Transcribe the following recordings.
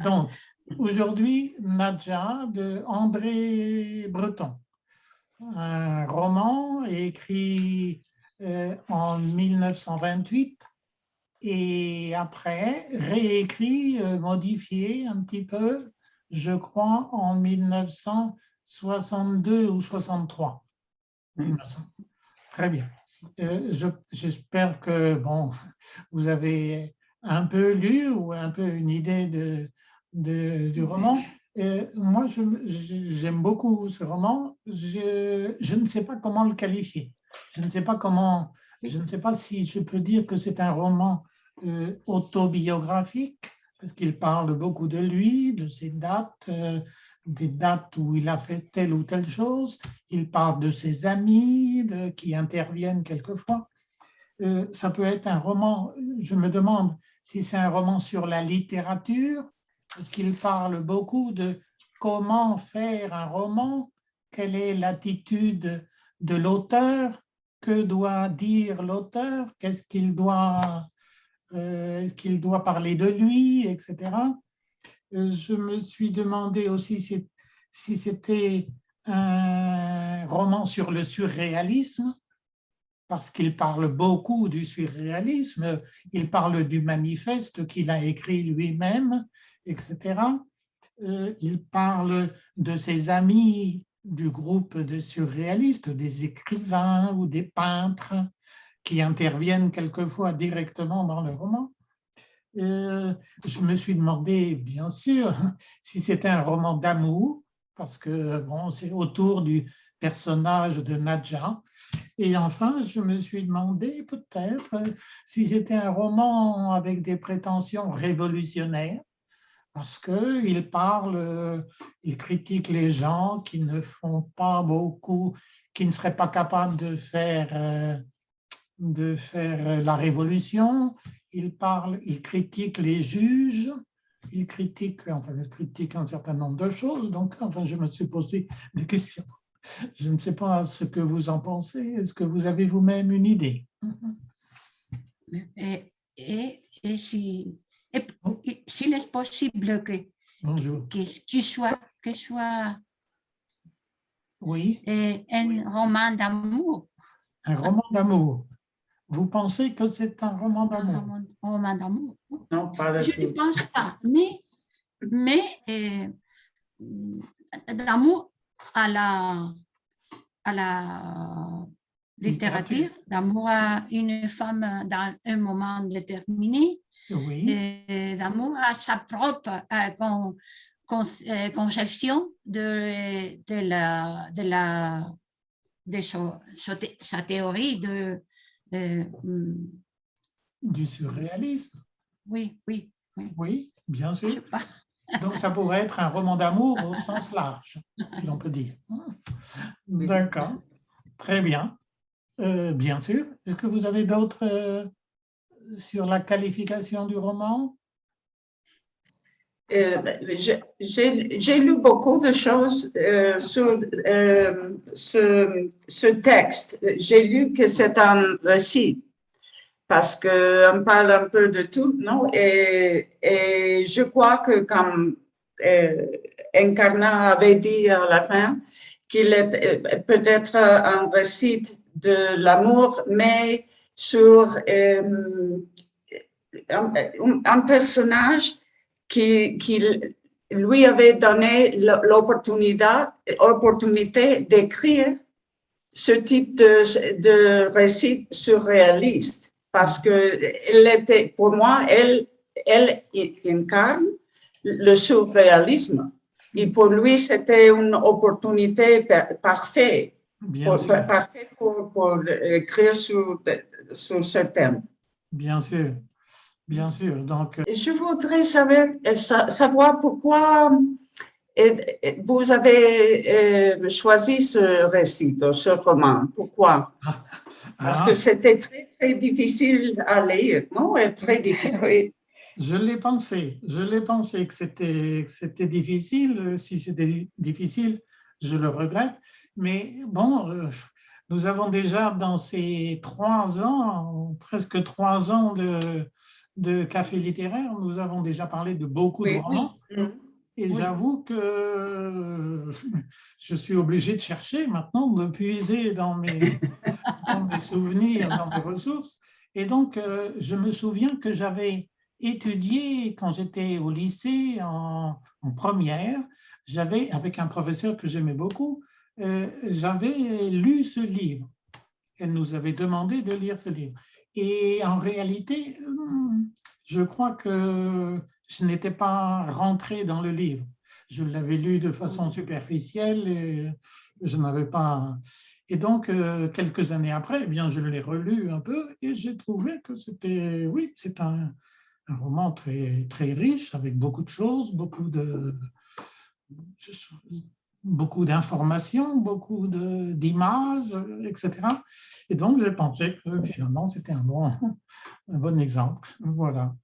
Donc, aujourd'hui, Nadja de André Breton, un roman écrit en 1928 et après réécrit, modifié un petit peu, je crois, en 1962 ou 63. Très bien. J'espère que bon, vous avez un peu lu ou un peu une idée du roman. Moi, j'aime beaucoup ce roman. Je ne sais pas comment le qualifier. Je ne sais pas comment, je ne sais pas si je peux dire que c'est un roman autobiographique, parce qu'il parle beaucoup de lui, de ses dates, des dates où il a fait telle ou telle chose. Il parle de ses amis qui interviennent quelquefois. Ça peut être un roman, je me demande si c'est un roman sur la littérature, parce qu'il parle beaucoup de comment faire un roman, quelle est l'attitude de l'auteur, que doit dire l'auteur, est-ce qu'il doit parler de lui, etc. Je me suis demandé aussi si c'était un roman sur le surréalisme, parce qu'il parle beaucoup du surréalisme, il parle du manifeste qu'il a écrit lui-même, etc. Il parle de ses amis du groupe de surréalistes, des écrivains ou des peintres qui interviennent quelquefois directement dans le roman. Je me suis demandé, bien sûr, si c'était un roman d'amour, parce que bon, c'est autour du personnage de Nadja. Et enfin, je me suis demandé peut-être si c'était un roman avec des prétentions révolutionnaires, parce qu'il parle, il critique les gens qui ne font pas beaucoup, qui ne seraient pas capables de faire la révolution. Il critique les juges, il critique un certain nombre de choses. Donc, enfin, je me suis posé des questions. Je ne sais pas ce que vous en pensez. Est-ce que vous avez vous-même une idée? Et s'il est possible Bonjour. que soit Oui, un roman d'amour. un roman d'amour. Vous pensez que c'est un roman d'amour? Un roman d'amour. Non, pas Je ne pense pas, mais d'amour à la littérature, d'amour à une femme dans un moment déterminé, Oui. d'amour à sa propre conception de sa théorie du surréalisme. Oui. Oui, bien sûr. Je sais pas. Donc, ça pourrait être un roman d'amour au sens large, si l'on peut dire. D'accord, très bien. Bien sûr. Est-ce que vous avez d'autres sur la qualification du roman? J'ai lu beaucoup de choses sur ce texte. J'ai lu que c'est un récit parce qu'on parle un peu de tout, non? Et je crois que comme Encarna avait dit à la fin, qu'il est peut-être un récit de l'amour, mais sur un personnage qui lui avait donné l'opportunité d'écrire ce type de récit surréaliste. Parce que elle était, pour moi, elle incarne le surréalisme. Et pour lui, c'était une opportunité parfaite pour écrire sur ce thème. Bien sûr. Bien sûr. Donc, je voudrais savoir pourquoi vous avez choisi ce récit, ce roman. Pourquoi? Parce que c'était très, très difficile à lire, non? Très difficile. Je l'ai pensé que c'était difficile. Si c'était difficile, je le regrette. Mais bon, nous avons déjà dans ces 3 ans, presque 3 ans de Café littéraire, nous avons déjà parlé de beaucoup de romans. Et j'avoue que je suis obligé de chercher maintenant, de puiser dans mes souvenirs, dans mes ressources. Et donc, je me souviens que j'avais étudié, quand j'étais au lycée en première, avec un professeur que j'aimais beaucoup, j'avais lu ce livre. Elle nous avait demandé de lire ce livre. Et en réalité, je crois que je n'étais pas rentré dans le livre. Je l'avais lu de façon superficielle et je n'avais pas... Et donc, quelques années après, eh bien, je l'ai relu un peu et j'ai trouvé que c'était, oui, c'est un roman très, très riche avec beaucoup de choses, beaucoup d'informations, beaucoup d'images, etc. Et donc, j'ai pensé que finalement, c'était un bon exemple. Voilà.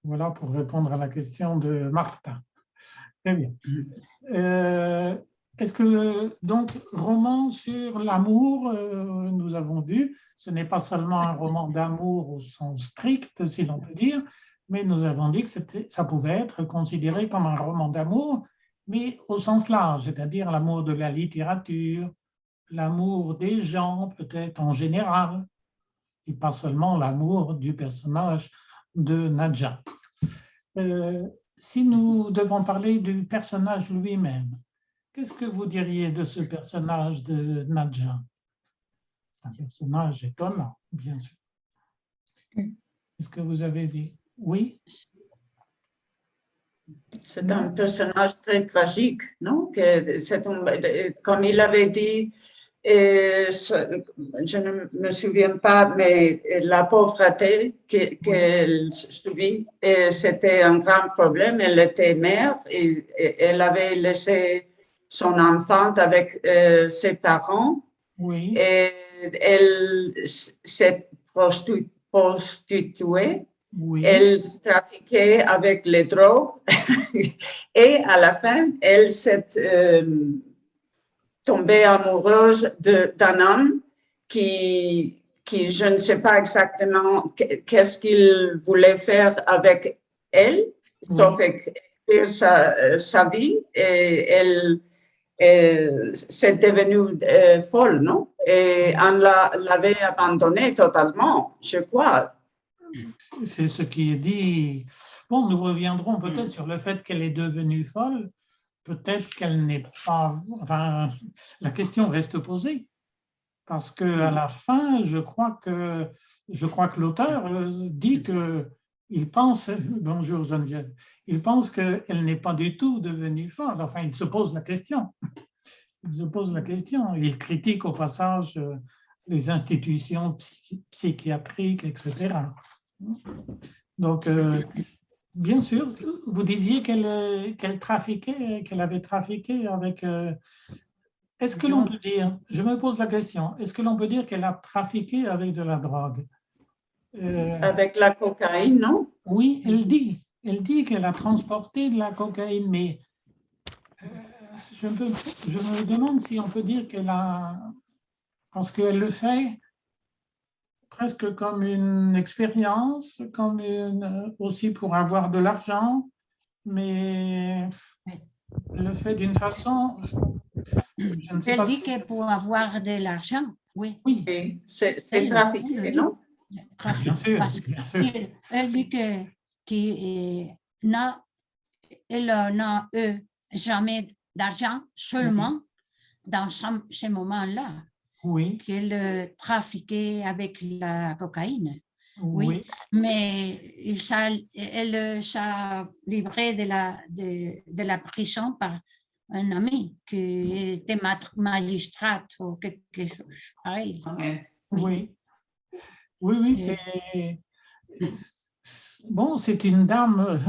Voilà pour répondre à la question de Martha. Très bien. Est-ce que, donc, roman sur l'amour, nous avons vu, ce n'est pas seulement un roman d'amour au sens strict, si l'on peut dire, mais nous avons dit que ça pouvait être considéré comme un roman d'amour, mais au sens large, c'est-à-dire l'amour de la littérature, l'amour des gens, peut-être en général, et pas seulement l'amour du personnage de Nadja. Si nous devons parler du personnage lui-même, qu'est-ce que vous diriez de ce personnage de Nadja? C'est un personnage étonnant, bien sûr. Est-ce que vous avez dit oui? C'est un personnage très tragique, non? Comme il avait dit, je ne me souviens pas, mais la pauvreté qu'elle subit, c'était un grand problème. Elle était mère et elle avait laissé son enfant avec ses parents. Oui. Et elle s'est prostituée. Oui. Elle trafiquait avec les drogues et à la fin, elle s'est tombée amoureuse d'un homme qui, je ne sais pas exactement qu'est-ce qu'il voulait faire avec elle, sauf écrire sa vie, et elle c'est devenu folle, non? Et on l'avait abandonnée totalement, je crois. C'est ce qui est dit. Bon, nous reviendrons peut-être sur le fait qu'elle est devenue folle. Peut-être qu'elle n'est pas... Enfin, la question reste posée. Parce qu'à la fin, je crois que l'auteur dit qu'il pense... Bonjour Geneviève. Il pense qu'elle n'est pas du tout devenue folle. Enfin, il se pose la question. Il critique au passage les institutions psychiatriques, etc. Donc, bien sûr, vous disiez qu'elle trafiquait, qu'elle avait trafiqué avec... Est-ce que l'on peut dire, je me pose la question, est-ce que l'on peut dire qu'elle a trafiqué avec de la drogue? Avec la cocaïne, non? Oui, elle dit qu'elle a transporté de la cocaïne, mais je me demande si on peut dire qu'elle a... Parce qu'elle le fait presque comme une expérience, aussi pour avoir de l'argent, mais elle le fait d'une façon... Elle dit que pour avoir de l'argent, oui. Oui, c'est trafiqué, non? Bien sûr, parce qu'elle dit qu'elle n'a jamais d'argent, seulement dans ces moments-là. Oui. Qu'elle trafiquait avec la cocaïne. Oui. Mais elle s'est livrée de la prison par un ami qui était magistrat ou quelque chose pareil. Oui, c'est une dame,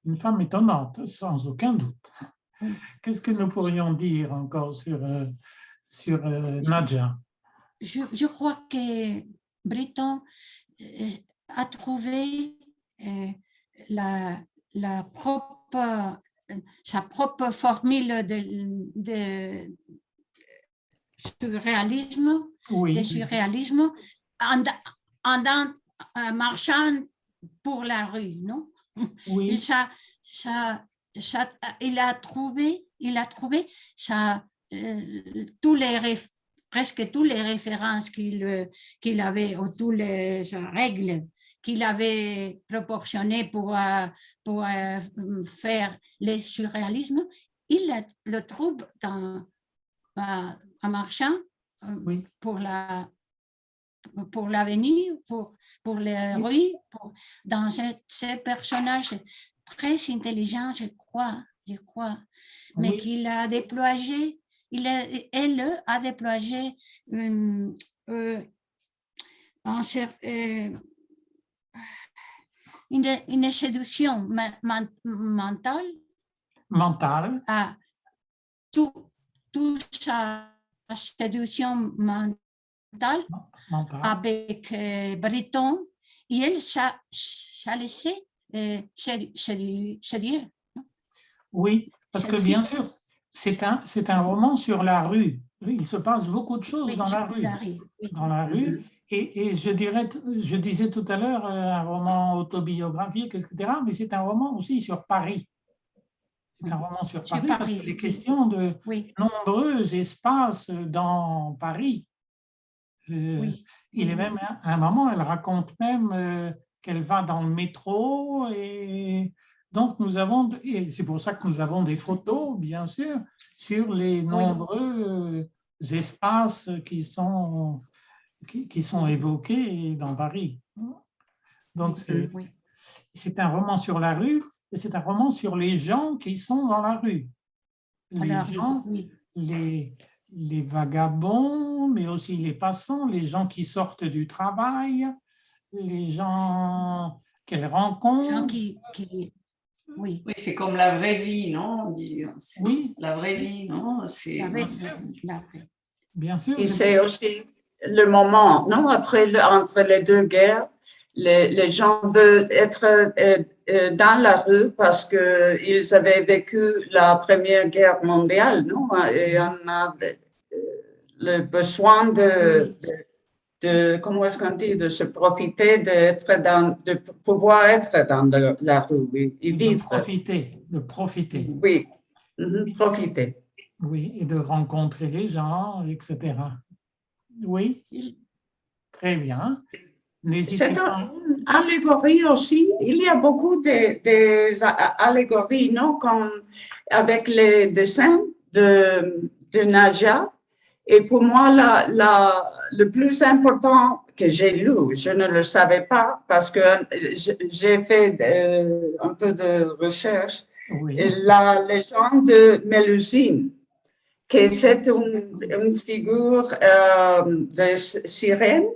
une femme étonnante, sans aucun doute. Qu'est-ce que nous pourrions dire encore sur Nadja? Je crois que Breton a trouvé sa propre formule de surréalisme, en marchant pour la rue, non? Oui. Il a trouvé presque toutes les références qu'il avait, ou toutes les règles qu'il avait proportionnées pour faire le surréalisme, il le trouve en marchant Oui. pour l'avenir, pour les rues, dans ce personnage très intelligent, je crois, mais Oui. qu'il a déployé, elle a déployé une séduction mentale à toute sa séduction mentale avec Breton, et elle s'est laissé séduire. Oui, parce que bien sûr, c'est un roman sur la rue. Il se passe beaucoup de choses dans la rue. Dans la rue. Et je disais tout à l'heure un roman autobiographique, etc., mais c'est un roman aussi sur Paris. C'est un roman sur Paris, parce qu'il est question de nombreux espaces dans Paris. Il est même, à un moment, elle raconte même qu'elle va dans le métro, et donc et c'est pour ça que nous avons des photos, bien sûr, sur les nombreux espaces qui sont évoqués dans Paris. Donc, c'est un roman sur la rue, et c'est un roman sur les gens qui sont dans la rue. Les vagabonds, mais aussi les passants, les gens qui sortent du travail, les gens qu'elle rencontre. Oui, c'est comme la vraie vie, non? Oui. La vraie vie, non? Bien sûr. Et c'est aussi le moment, non? Entre les deux guerres, les gens veulent être dans la rue parce qu'ils avaient vécu la Première Guerre mondiale, non? Et on a le besoin de comment est-ce qu'on dit, de se profiter, de pouvoir être dans la rue et vivre. De profiter. Oui, profiter. Oui, et de rencontrer les gens, etc. Oui, très bien. C'est une allégorie aussi. Il y a beaucoup d'allégories, non, comme avec les dessins de Nadja. Et pour moi, le plus important que j'ai lu, je ne le savais pas parce que j'ai fait un peu de recherche, la légende de Mélusine, que c'est une figure de sirène,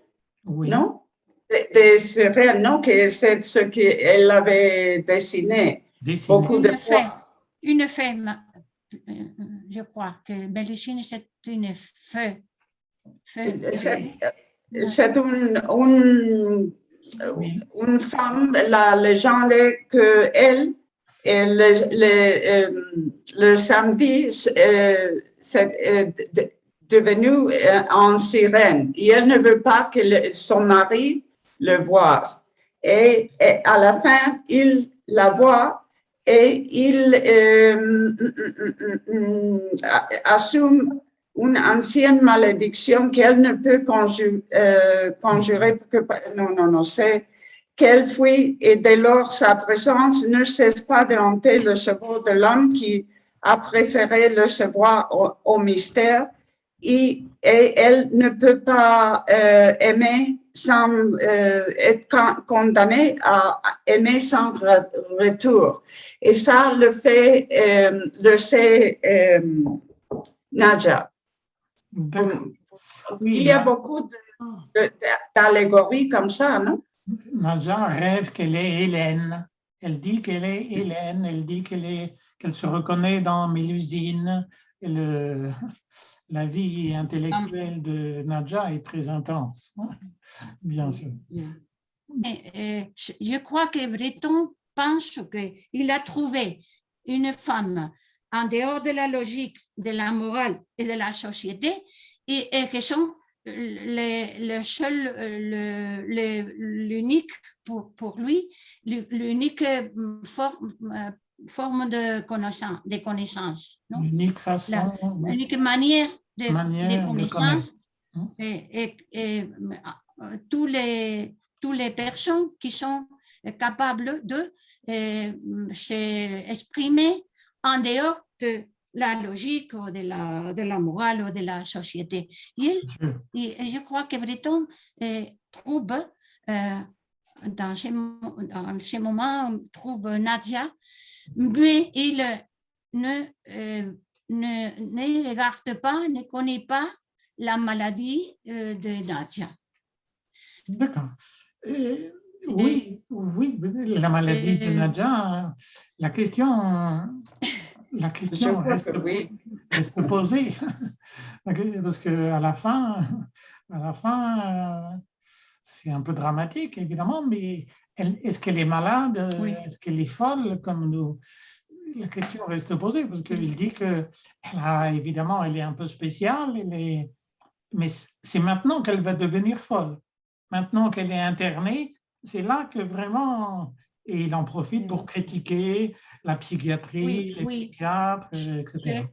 non? Des sirènes, non? Que c'est ce qu'elle avait dessiné beaucoup de fois. Une fée, je crois que Mélusine, c'est une fée. C'est une femme, la légende est qu'elle, le samedi, c'est devenue en sirène. Et elle ne veut pas que son mari le voie. Et à la fin, il la voit et il assume une ancienne malédiction qu'elle ne peut conjurer. Non, c'est qu'elle fuit et dès lors sa présence ne cesse pas de hanter le cerveau de l'homme qui a préféré le savoir au mystère et elle ne peut pas aimer sans être condamnée à aimer sans retour. Et ça le fait, le sait Nadja. Il y a beaucoup d'allégories comme ça, non? Nadja rêve qu'elle est Hélène. Elle dit qu'elle est Hélène. Elle dit qu'elle se reconnaît dans Mélusine. La vie intellectuelle de Nadja est très intense, bien sûr. Je crois que Breton pense qu'il a trouvé une femme en dehors de la logique, de la morale et de la société, et que son l'unique pour lui, l'unique forme de connaissance, non? L'unique façon, L'unique manière de connaissance et tous les personnes qui sont capables de s'exprimer en dehors de la logique ou de la morale ou de la société. Et je crois que Breton trouve, dans ce moment, trouve Nadia, mais il ne regarde pas, ne connaît pas la maladie de Nadia. D'accord. Oui, la maladie de Nadia, la question reste posée. Parce qu'à la fin, c'est un peu dramatique, évidemment, mais est-ce qu'elle est malade? Oui. Est-ce qu'elle est folle? Comme nous, la question reste posée, parce qu'il dit qu'elle est un peu spéciale, mais c'est maintenant qu'elle va devenir folle. Maintenant qu'elle est internée, c'est là que vraiment, et il en profite pour critiquer la psychiatrie, les psychiatres, etc.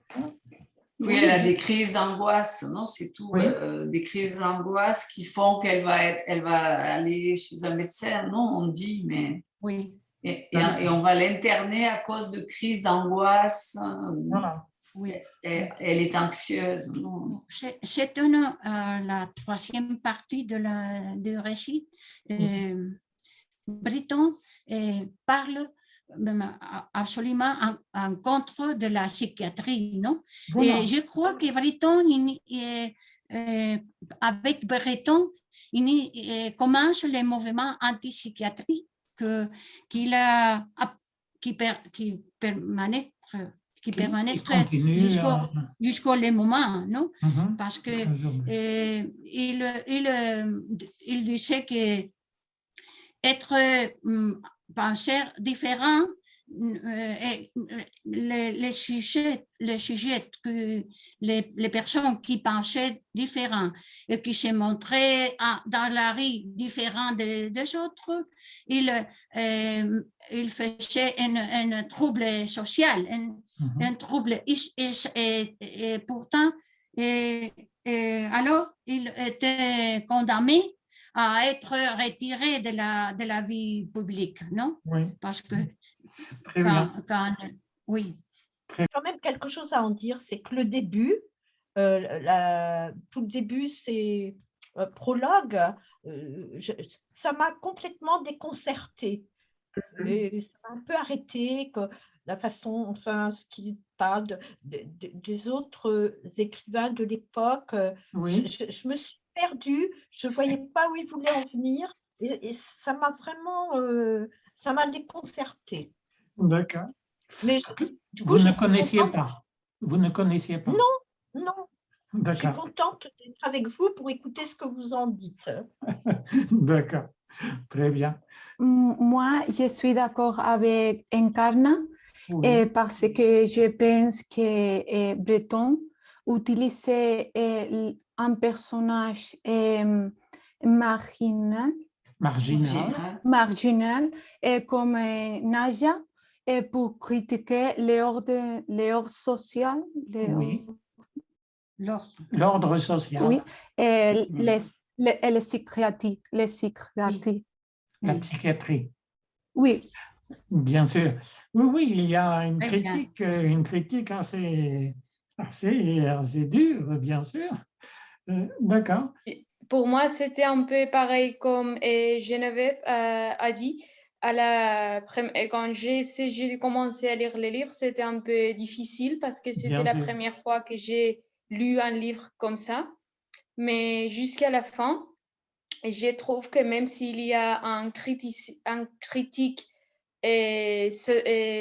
Oui, elle a des crises d'angoisse, non? C'est tout, des crises d'angoisse qui font qu'elle va aller chez un médecin, non? On dit, mais... Oui. Et on va l'interner à cause de crises d'angoisse. Voilà. Oui. Elle est anxieuse, non? C'est la troisième partie du récit. Breton parle absolument en contre de la psychiatrie, non? Voilà. Et je crois que Breton, avec Breton, il commence le mouvement anti-psychiatrie qui permanent jusqu'au le moment, non? Parce que il disait que être penseur différent, les sujets que les personnes qui pensaient différent et qui se montraient dans la rue différents des autres, il faisait un trouble social, un trouble, et pourtant, alors il était condamné à être retiré de la vie publique, non? Oui. Parce que oui. Quand même quelque chose à en dire, c'est que le début, tout le début, c'est prologue, ça m'a complètement déconcertée. Et ça m'a un peu arrêté, que la façon, enfin, ce qu'il parle des autres écrivains de l'époque. Oui. Je me suis perdue, je ne voyais pas où il voulait en venir, et ça m'a vraiment, ça m'a déconcertée. D'accord. Mais du coup, vous ne connaissiez pas. Vous ne connaissiez pas. Non. Je suis contente d'être avec vous pour écouter ce que vous en dites. D'accord. Très bien. Moi, je suis d'accord avec Encarna parce que je pense que Breton utilisait un personnage marginal comme Nadia pour critiquer l'ordre social. L'ordre social. Oui, et les psychiatries. La psychiatrie. Oui. Bien sûr. Oui, il y a une critique assez dure, bien sûr. D'accord. Pour moi, c'était un peu pareil comme Geneviève a dit. Quand j'ai commencé à lire les livres, c'était un peu difficile parce que c'était la première fois que j'ai lu un livre comme ça. Mais jusqu'à la fin, je trouve que même s'il y a un critique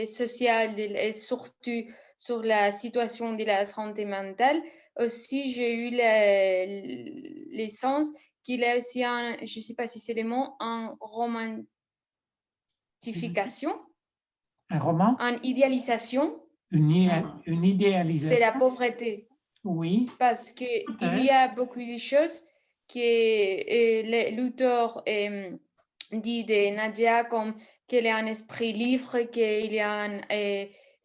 sociale et surtout sur la situation de la santé mentale, aussi j'ai eu le sens qu'il y a aussi je ne sais pas si c'est le mot, en romantification. Un roman? En idéalisation. Une idéalisation. De la pauvreté. Oui. Parce qu'il y a beaucoup de choses l'auteur dit de Nadia comme qu'elle a un esprit libre, qu'il y a un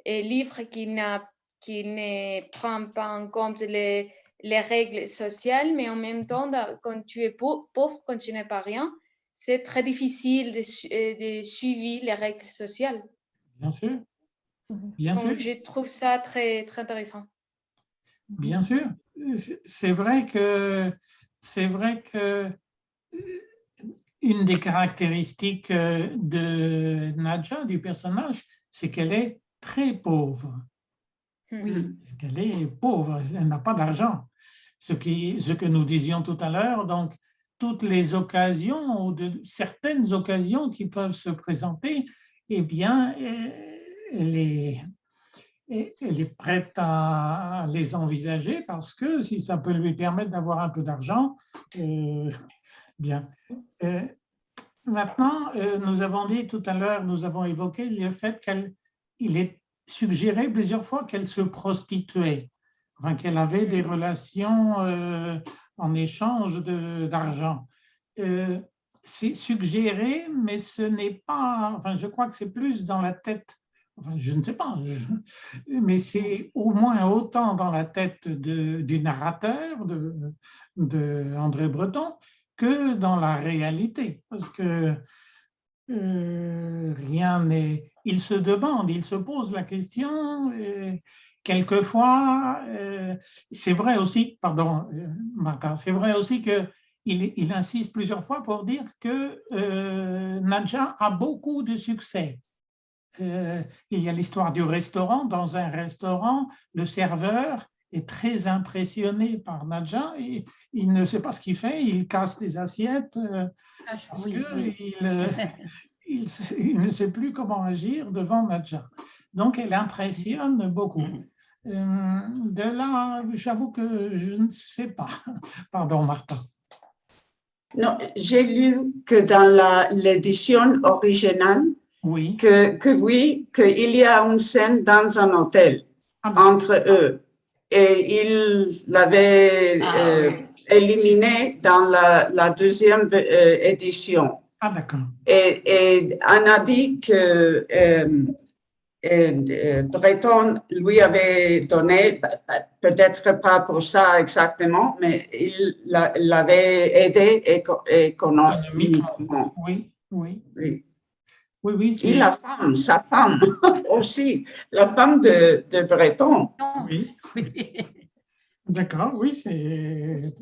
livre qui ne prend pas en compte les règles sociales, mais en même temps, quand tu es pauvre, quand tu n'as pas rien, c'est très difficile de suivre les règles sociales. Bien sûr. Bien sûr. Donc, je trouve ça très, très intéressant. Bien sûr. C'est vrai que une des caractéristiques de Nadja, du personnage, c'est qu'elle est très pauvre. Qu'elle est pauvre, elle n'a pas d'argent. Ce que nous disions tout à l'heure, donc toutes les occasions, ou certaines occasions qui peuvent se présenter, eh bien, elle est prête à les envisager parce que si ça peut lui permettre d'avoir un peu d'argent, bien. Maintenant, nous avons dit tout à l'heure, nous avons évoqué le fait qu'il est suggéré plusieurs fois qu'elle se prostituait, enfin, qu'elle avait des relations en échange d'argent. C'est suggéré, mais ce n'est pas, enfin, je crois que c'est plus dans la tête, enfin, je ne sais pas, mais c'est au moins autant dans la tête du narrateur, de André Breton, que dans la réalité, parce que rien n'est... Il se demande, il se pose la question, quelquefois, c'est vrai aussi, pardon Martha, c'est vrai aussi qu'il insiste plusieurs fois pour dire que Nadja a beaucoup de succès. Il y a l'histoire du restaurant. Dans un restaurant, le serveur est très impressionné par Nadja et il ne sait pas ce qu'il fait, il casse des assiettes parce qu'il ne sait plus comment agir devant Nadja. Donc, elle impressionne beaucoup. De là, j'avoue que je ne sais pas. Pardon, Martha. Non, j'ai lu que dans l'édition originale, oui, qu'il y a une scène dans un hôtel entre eux. Et il l'avait éliminé dans la deuxième édition. Ah, d'accord. Et on a dit que Breton lui avait donné, peut-être pas pour ça exactement, mais il l'avait aidé économiquement. Oui. Oui. Oui, et sa femme aussi, la femme de Breton. Oui. D'accord, oui, c'est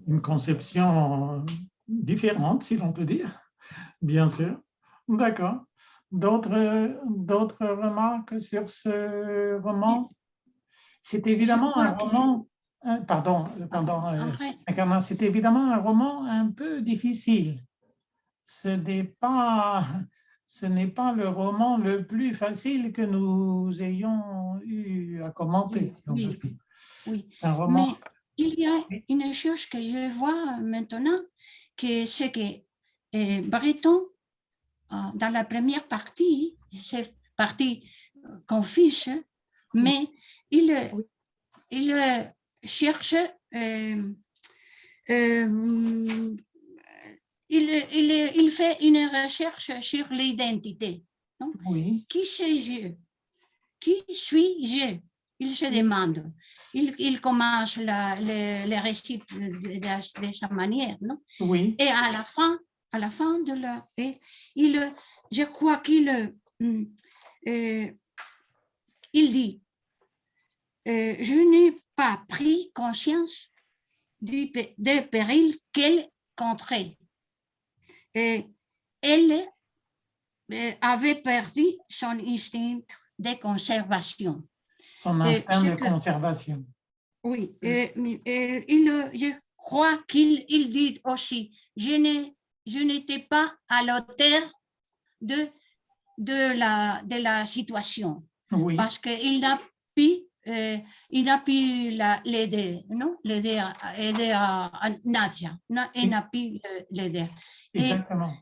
une conception différente, si l'on peut dire, bien sûr. D'accord. D'autres remarques sur ce roman? C'est évidemment un roman, c'est évidemment un roman un peu difficile. Ce n'est pas le roman le plus facile que nous ayons eu à commenter. Oui. Mais il y a une chose que je vois maintenant, c'est que Breton, dans la première partie, c'est partie confuse, mais il cherche, il fait une recherche sur l'identité. Qui suis-je? Qui suis-je? Il se demande. Il commence le récit de sa manière, non? Oui. Et à la fin de je crois qu'il dit je n'ai pas pris conscience des périls qu'elle contrait. Elle avait perdu son instinct de conservation. Son instinct de conservation. Oui, je crois qu'il dit aussi, je n'étais pas à l'auteur de la situation, parce qu'il n'a pu l'aider, non? L'aider à Nadia, il n'a pu l'aider. Exactement.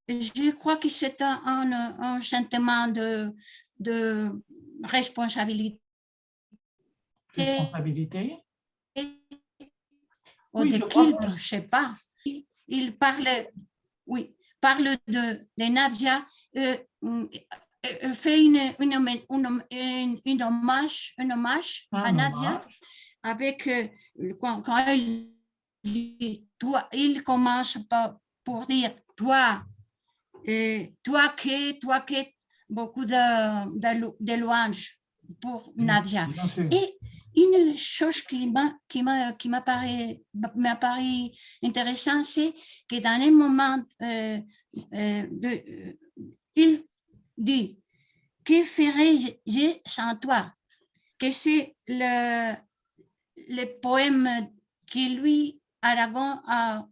Je crois que c'est un sentiment de responsabilité. ou Oui, de je crois Kilp, que- je ne sais pas. Il parle, oui, parle de Nadia, fait un hommage à Nadia hommage. avec, quand il dit, toi, il commence pour dire, toi qui beaucoup de louanges pour Nadia. Bien sûr. Et une chose qui m'a paru intéressante, c'est que dans un moment, il dit, que ferais-je sans toi? Que c'est le poème que lui, Aragon, a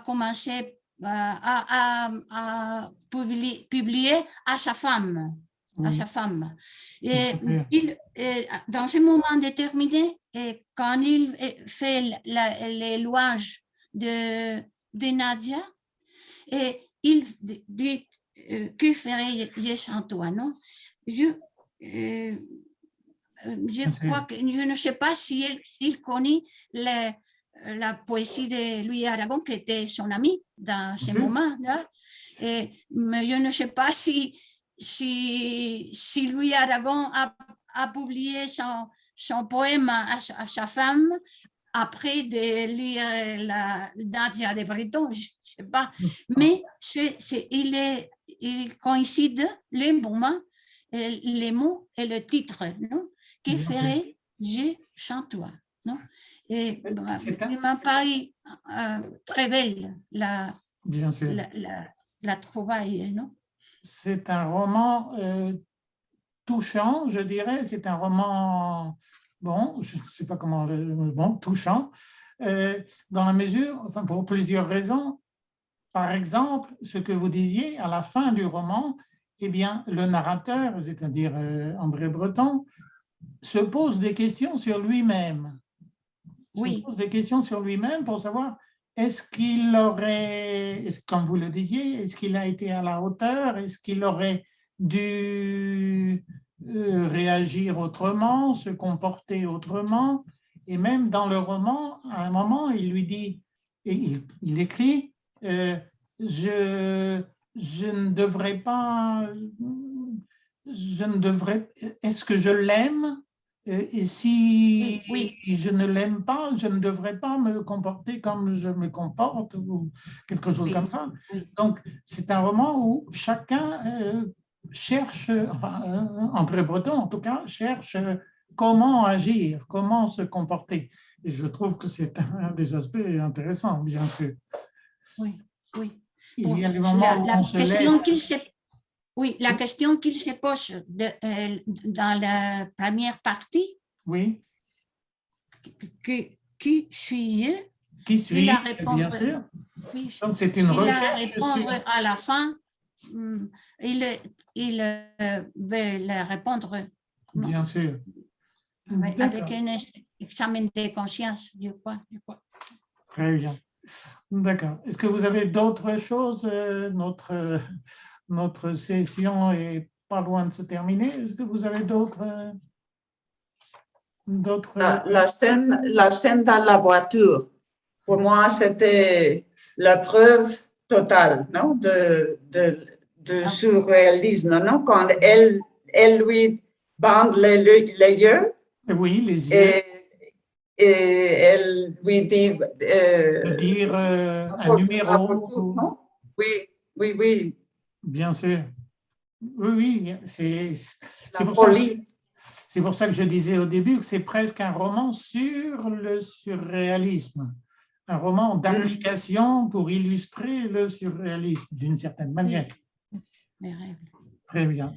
commencé à publier à sa femme. À sa femme. Et dans un moment déterminé, et quand il fait les louanges de Nadia, et il dit que ferais-je sans toi, non? Je crois que je ne sais pas si il connaît la poésie de Louis Aragon, qui était son ami dans ce moment-là. Mais je ne sais pas si Louis Aragon a publié son poème à sa femme après de lire la Nadia de Breton, je ne sais pas. Mais il coïncide les moments, les mots et le titre, non? Que ferais-je sans toi, non? Et il m'a paru très belle la trouvaille, non? C'est un roman touchant, je dirais. C'est un roman, bon, je ne sais pas comment, bon, touchant, dans la mesure, enfin, pour plusieurs raisons. Par exemple, ce que vous disiez, à la fin du roman, eh bien, le narrateur, c'est-à-dire André Breton, se pose des questions sur lui-même. Oui. Se pose des questions sur lui-même pour savoir est-ce qu'il aurait, comme vous le disiez, est-ce qu'il a été à la hauteur, est-ce qu'il aurait dû réagir autrement, se comporter autrement. Et même dans le roman, à un moment, il lui dit, et il écrit, je ne devrais pas, est-ce que je l'aime? Et si je ne l'aime pas, je ne devrais pas me comporter comme je me comporte ou quelque chose comme ça. Donc, c'est un roman où chacun cherche, enfin, André Breton en tout cas, cherche comment agir, comment se comporter. Et je trouve que c'est un des aspects intéressants, bien sûr. Oui, oui. Il y a des moments où on se laisse... Oui, la question qu'il se pose dans la première partie. Oui. Qui suis-je? Qui suis-je, bien sûr. Oui, donc, c'est une recherche. Il a répondre à la fin. Il veut répondre. Non? Bien sûr. Avec un examen de conscience, je crois. Très bien. D'accord. Est-ce que vous avez d'autres choses? Notre session est pas loin de se terminer. Est-ce que vous avez d'autres... La scène dans la voiture, pour moi, c'était la preuve totale, non, de surréalisme, non? Quand elle lui bande les yeux. Oui, les yeux. Et elle lui dit... dire un numéro. Non? Oui. Bien sûr. Oui, c'est pour ça que je disais au début que c'est presque un roman sur le surréalisme, un roman d'application pour illustrer le surréalisme d'une certaine manière. Oui. Très bien.